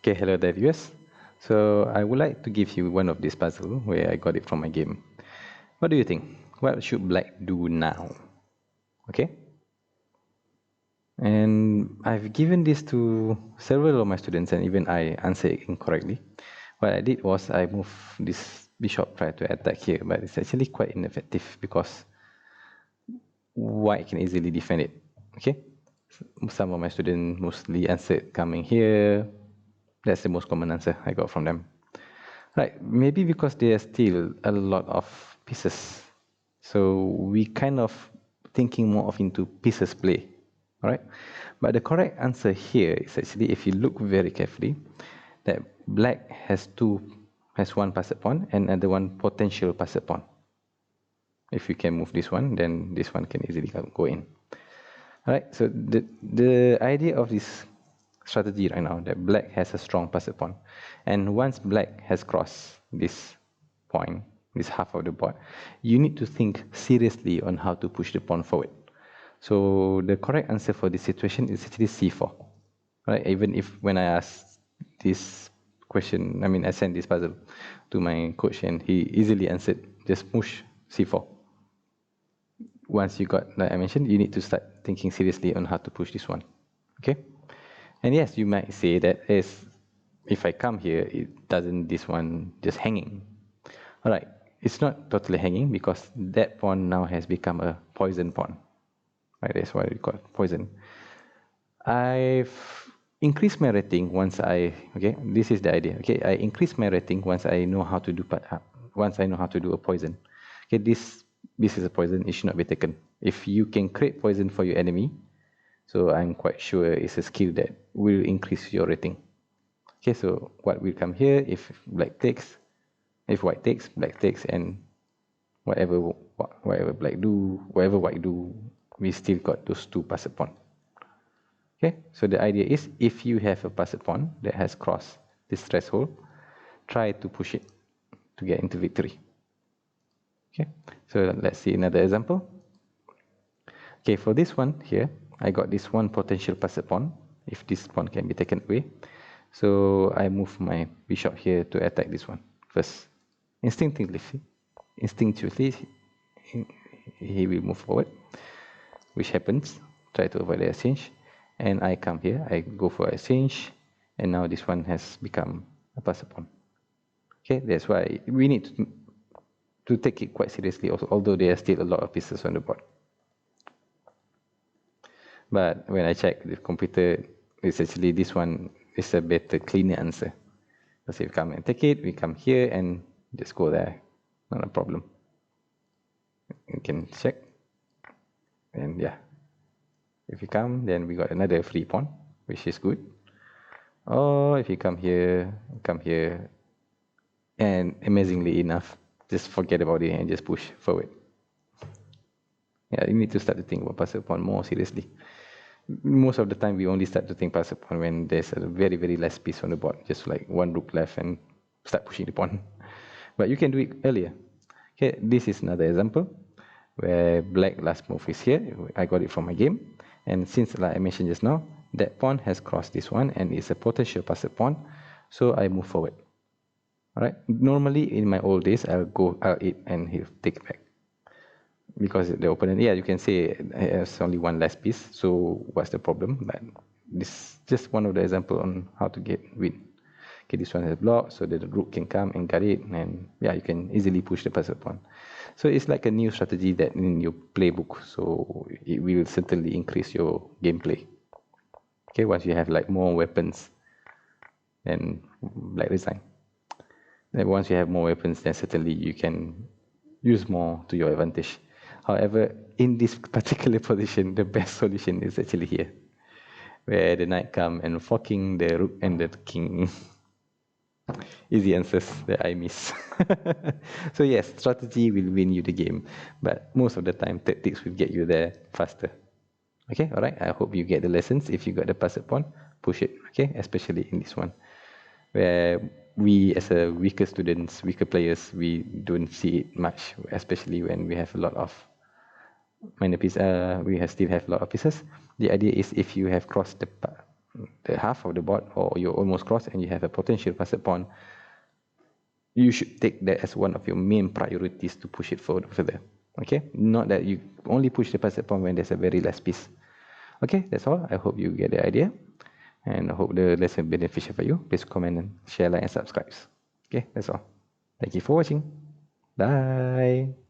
Okay, hello there viewers. So I would like to give you one of this puzzle where I got it from my game. What do you think? What should black do now? Okay. And I've given this to several of my students and even I answered incorrectly. What I did was I moved this bishop try to attack here, but it's actually quite ineffective because white can easily defend it. Okay. Some of my students mostly answered coming here. That's the most common answer I got from them. Right, maybe because there are still a lot of pieces. So we kind of thinking more of into pieces play. Alright? But the correct answer here is actually if you look very carefully, that black has one passed pawn and another one potential passed pawn. If you can move this one, then this one can easily go in. Alright, so the idea of this strategy right now that black has a strong passed pawn, and once black has crossed this point, this half of the board, you need to think seriously on how to push the pawn forward. So the correct answer for this situation is actually c4. Right? Even if when I asked this question, I sent this puzzle to my coach and he easily answered, just push c4. Once you got, like I mentioned, you need to start thinking seriously on how to push this one. Okay? And yes, you might say that if I come here, it doesn't this one just hanging. Alright, it's not totally hanging because that pawn now has become a poison pawn. Right, that's why we call it poison. I've increased my rating once this is the idea. Okay, I increase my rating once I know how to do a poison. Okay, this is a poison, it should not be taken. If you can create poison for your enemy, so I'm quite sure it's a skill that will increase your rating. Okay, so what will come here if white takes, black takes, and whatever white do, we still got those two passed pawn. Okay, so the idea is if you have a passed pawn that has crossed this threshold, try to push it to get into victory. Okay, so let's see another example. Okay, for this one here, I got this one potential passed pawn, if this pawn can be taken away. So I move my bishop here to attack this one first. Instinctively, he will move forward, which happens. Try to avoid the exchange. And I come here, I go for exchange, and now this one has become a passed pawn. Okay, that's why we need to take it quite seriously, also, although there are still a lot of pieces on the board. But when I check the computer, it's actually this one is a better, cleaner answer. Because if you come and take it, we come here and just go there. Not a problem. You can check. And yeah. If you come, then we got another free pawn, which is good. Or if you come here, and amazingly enough, just forget about it and just push forward. Yeah, you need to start to think about passed pawn more seriously. Most of the time, we only start to think passed pawn when there's a very, very last piece on the board, just like one rook left and start pushing the pawn. But you can do it earlier. Okay, this is another example where black last move is here. I got it from my game. And since, like I mentioned just now, that pawn has crossed this one and it's a potential passed pawn, so I move forward. Alright, normally in my old days, I'll eat and he'll take it back. Because the opponent, yeah, you can say it has only one last piece, so what's the problem? But this is just one of the example on how to win. Okay, this one has blocked, so that the rook can come and get it, and yeah, you can easily push the passed pawn. So it's like a new strategy that in your playbook, so it will certainly increase your gameplay. Okay, once you have like more weapons, then black resign. Then once you have more weapons, then certainly you can use more to your advantage. However, in this particular position, the best solution is actually here, where the knight come and forking the rook and the king. Easy answers that I miss. So yes, strategy will win you the game, but most of the time, tactics will get you there faster. Okay, all right. I hope you get the lessons. If you got the passed pawn, push it. Okay, especially in this one, where we as a weaker students, weaker players, we don't see it much, especially when we have a lot of minor pieces. We still have a lot of pieces. The idea is if you have crossed the half of the board, or you're almost crossed and you have a potential passed pawn, you should take that as one of your main priorities to push it forward further. Okay, not that you only push the passed pawn when there's a very last piece. Okay, that's all. I hope you get the idea, and I hope the lesson beneficial for you. Please comment and share, like, and subscribe. Okay, that's all. Thank you for watching. Bye.